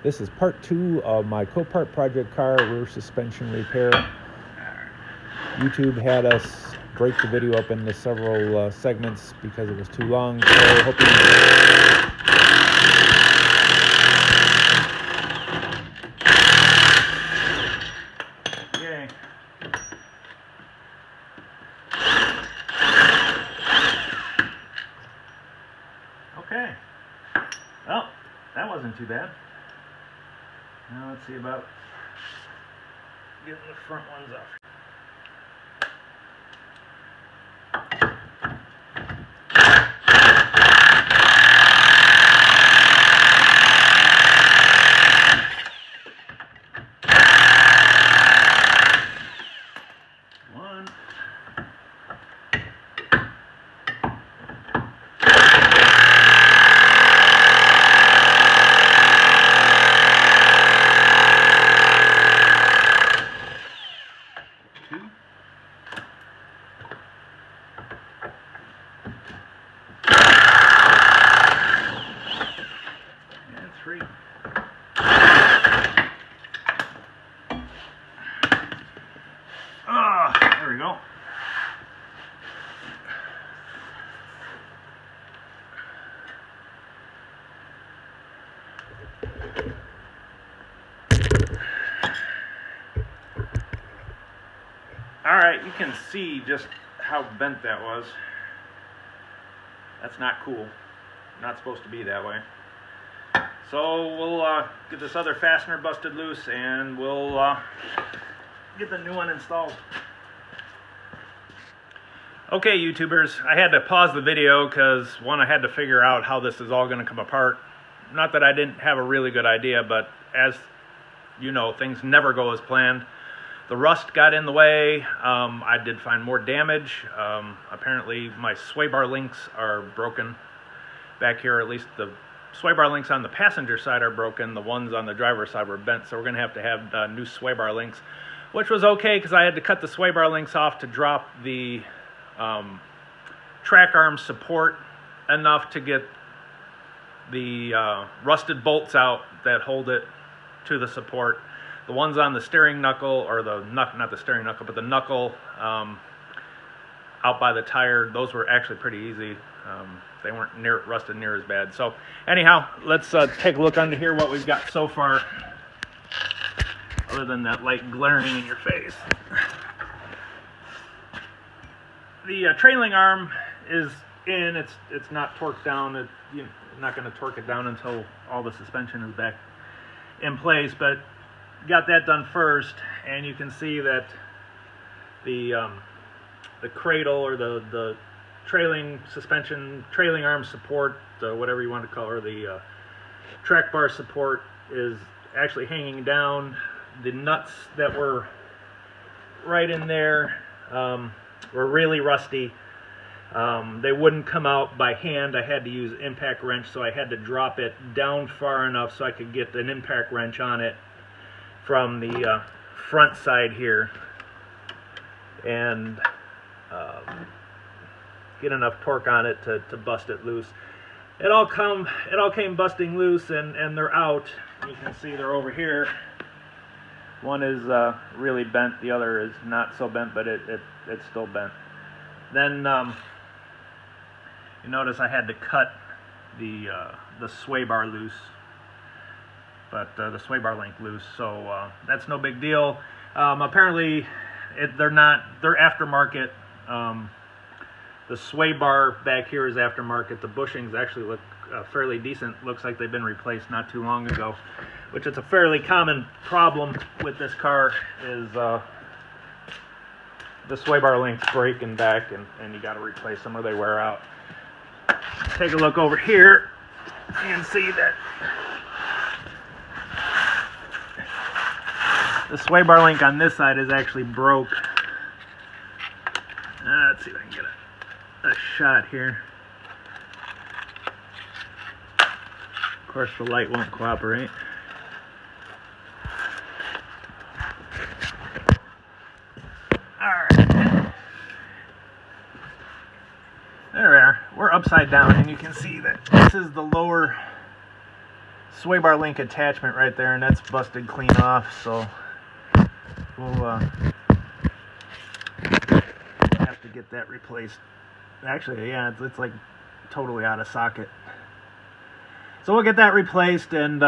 This is part 2 of my Copart project car rear suspension repair. YouTube had us break the video up into several segments because it was too long. So hope you Yay. Okay. Well, that wasn't too bad. Now let's see about getting the front ones off. There we go. Alright, you can see just how bent that was. That's not cool. Not supposed to be that way. So we'll get this other fastener busted loose and we'll get the new one installed. Okay, YouTubers, I had to pause the video because, one, I had to figure out how this is all going to come apart. Not that I didn't have a really good idea, but as you know, things never go as planned. The rust got in the way. I did find more damage. Apparently my sway bar links are broken back here. At least the sway bar links on the passenger side are broken. The ones on the driver's side were bent, so we're going to have new sway bar links, which was okay because I had to cut the sway bar links off to drop the track arm support enough to get the rusted bolts out that hold it to the support. The ones on the steering knuckle, or not the steering knuckle, but the knuckle out by the tire, those were actually pretty easy. They weren't rusted near as bad. So anyhow, let's take a look under here what we've got so far, other than that light glaring in your face. The trailing arm is in. It's not torqued down. You're not going to torque it down until all the suspension is back in place, but got that done first, and you can see that the cradle, or the trailing arm support, whatever you want to call it, or the track bar support, is actually hanging down. The nuts that were right in there were really rusty. They wouldn't come out by hand. I had to use impact wrench, so I had to drop it down far enough so I could get an impact wrench on it from the front side here and get enough torque on it to bust it loose. It all came busting loose, and they're out. You can see they're over here. One is really bent, the other is not so bent, but it's still bent. Then you notice I had to cut the sway bar loose, but the sway bar link loose, so that's no big deal. Apparently they're aftermarket. The sway bar back here is aftermarket. The bushings actually look fairly decent. Looks like they've been replaced not too long ago, which is a fairly common problem with this car, is the sway bar links break and back, and you got to replace them or they wear out. Take a look over here and see that the sway bar link on this side is actually broke. Let's see if I can get a shot here. Of course, the light won't cooperate. Alright. There we are. We're upside down, and you can see that this is the lower sway bar link attachment right there, and that's busted clean off, so we'll have to get that replaced. Actually, yeah, it's like totally out of socket. So we'll get that replaced, and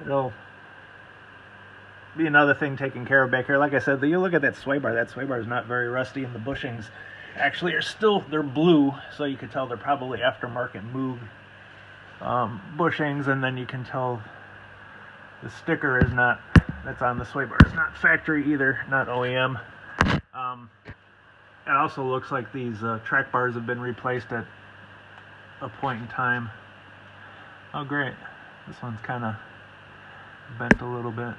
it'll be another thing taken care of back here. Like I said, you look at that sway bar. That sway bar is not very rusty, and the bushings actually are still, they're blue, so you can tell they're probably aftermarket Moog bushings, and then you can tell the sticker is not, that's on the sway bar, is not factory either, not OEM. It also looks like these track bars have been replaced at a point in time. Oh great, this one's kind of bent a little bit.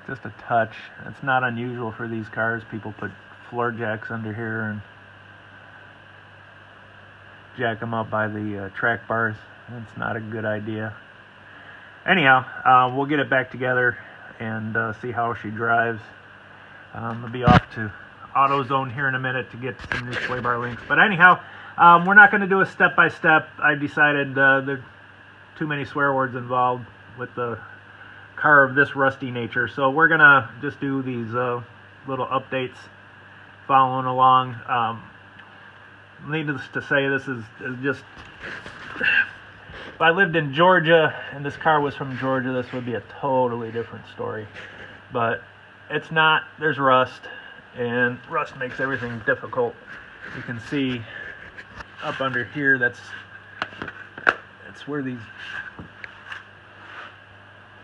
Just a touch. It's not unusual for these cars. People put floor jacks under here and jack them up by the track bars. It's not a good idea. Anyhow, we'll get it back together and see how she drives. I'll be off to AutoZone here in a minute to get some new sway bar links. But anyhow, we're not going to do a step-by-step. I decided there are too many swear words involved with the car of this rusty nature. So we're going to just do these little updates following along. Needless to say, this is just... If I lived in Georgia and this car was from Georgia, this would be a totally different story. But it's not. There's rust, and rust makes everything difficult. You can see up under here, that's where these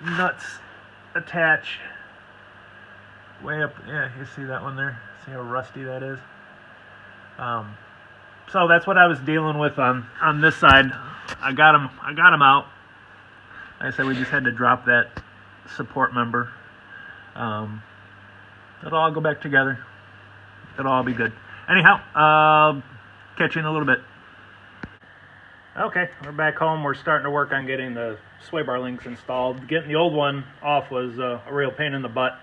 nuts attach. Way up, yeah, you see that one there? See how rusty that is? So that's what I was dealing with on this side. I got them out. Like I said, we just had to drop that support member. It'll all go back together. It'll all be good. Anyhow, catch you in a little bit. Okay, we're back home. We're starting to work on getting the sway bar links installed. Getting the old one off was a real pain in the butt.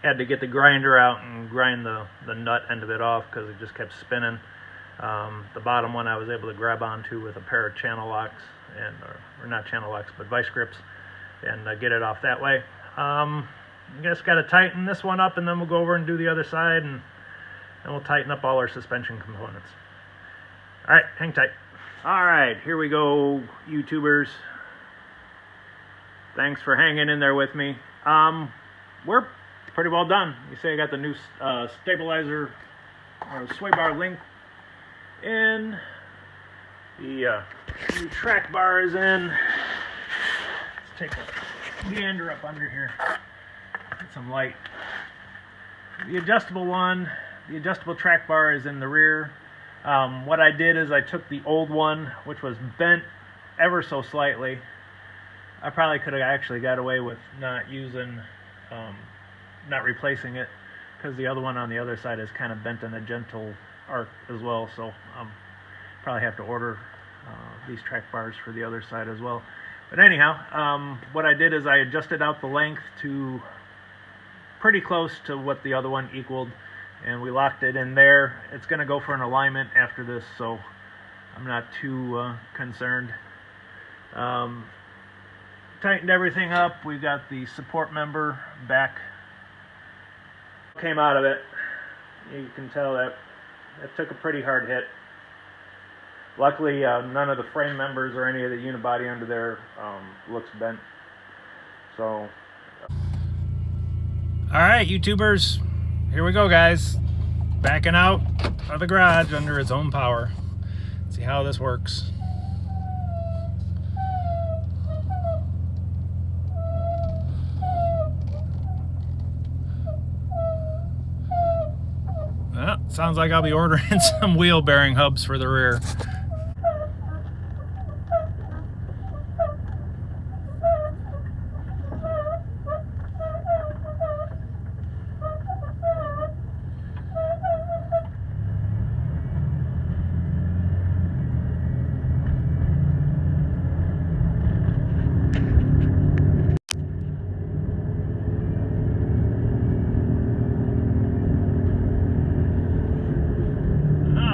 Had to get the grinder out and grind the nut end of it off because it just kept spinning. The bottom one I was able to grab onto with a pair of channel locks, or not channel locks, but vice grips, and get it off that way. I guess got to tighten this one up, and then we'll go over and do the other side, and we'll tighten up all our suspension components. All right, hang tight. All right, here we go, YouTubers. Thanks for hanging in there with me. We're pretty well done. You see I got the new stabilizer or sway bar link in. The new track bar is in. Let's take a gander up under here. Get some light. The adjustable one, the adjustable track bar is in the rear. What I did is I took the old one, which was bent ever so slightly. I probably could have actually got away with not using, not replacing it, because the other one on the other side is kind of bent in a gentle arc as well, so probably have to order these track bars for the other side as well. But anyhow, what I did is I adjusted out the length to pretty close to what the other one equaled, and we locked it in there. It's going to go for an alignment after this, so I'm not too concerned. Tightened everything up. We got the support member back. Came out of it. You can tell that it took a pretty hard hit. Luckily, none of the frame members or any of the unibody under there looks bent. So, all right, YouTubers, here we go, guys. Backing out of the garage under its own power. See how this works. Well, sounds like I'll be ordering some wheel bearing hubs for the rear.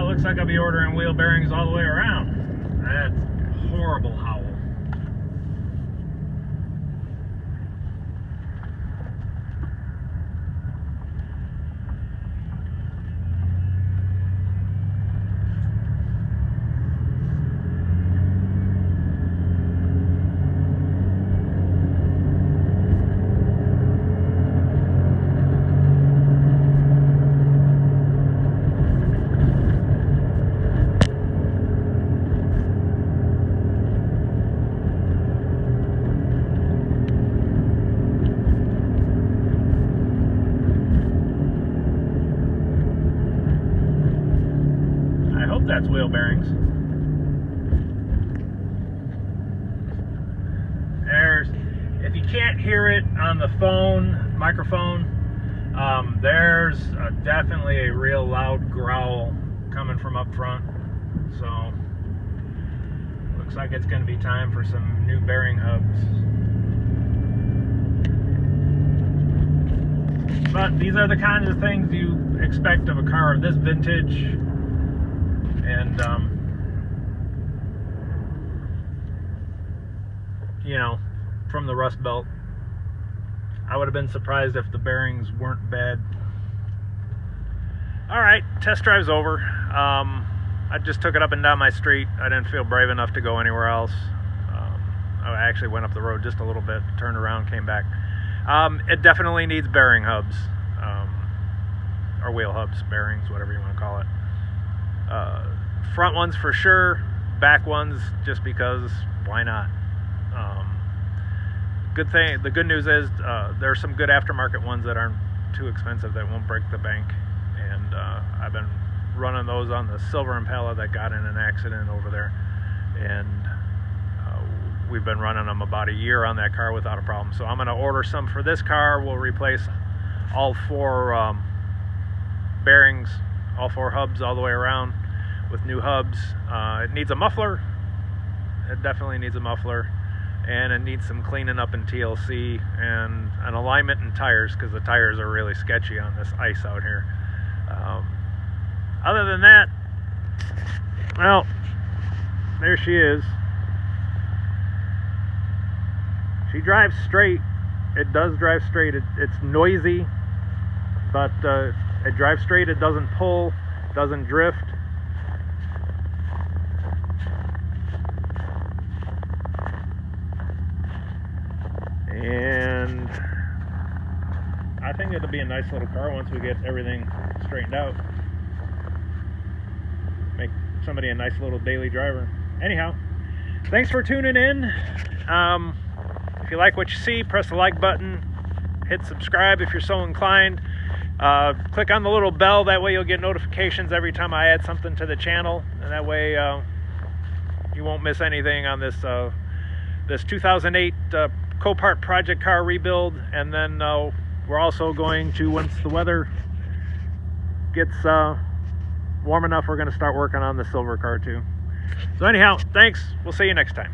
Looks like I'll be ordering wheel bearings all the way around. That's wheel bearings. If you can't hear it on the microphone, there's definitely a real loud growl coming from up front. So, looks like it's going to be time for some new bearing hubs. But these are the kinds of things you expect of a car of this vintage. And, you know, from the Rust Belt. I would have been surprised if the bearings weren't bad. Alright, test drive's over. I just took it up and down my street. I didn't feel brave enough to go anywhere else. I actually went up the road just a little bit, turned around, came back. It definitely needs bearing hubs. Or wheel hubs, bearings, whatever you want to call it. Front ones for sure, back ones just because, why not? The good news is there are some good aftermarket ones that aren't too expensive that won't break the bank, and I've been running those on the silver Impala that got in an accident over there, and we've been running them about a year on that car without a problem. So I'm going to order some for this car. We'll replace all 4 bearings, all 4 hubs all the way around with new hubs. It needs a muffler. It definitely needs a muffler. And it needs some cleaning up in TLC and an alignment and tires, because the tires are really sketchy on this ice out here. Other than that, well, there she is. She drives straight. It does drive straight. It's noisy, but it drives straight. It doesn't pull, doesn't drift. And I think it'll be a nice little car once we get everything straightened out. Make somebody a nice little daily driver. Anyhow, thanks for tuning in. If you like what you see, press the like button. Hit subscribe if you're so inclined. Click on the little bell. That way you'll get notifications every time I add something to the channel. And that way you won't miss anything on this 2008 Copart project car rebuild. And then we're also going to, once the weather gets warm enough, we're going to start working on the silver car too. So anyhow, thanks. We'll see you next time.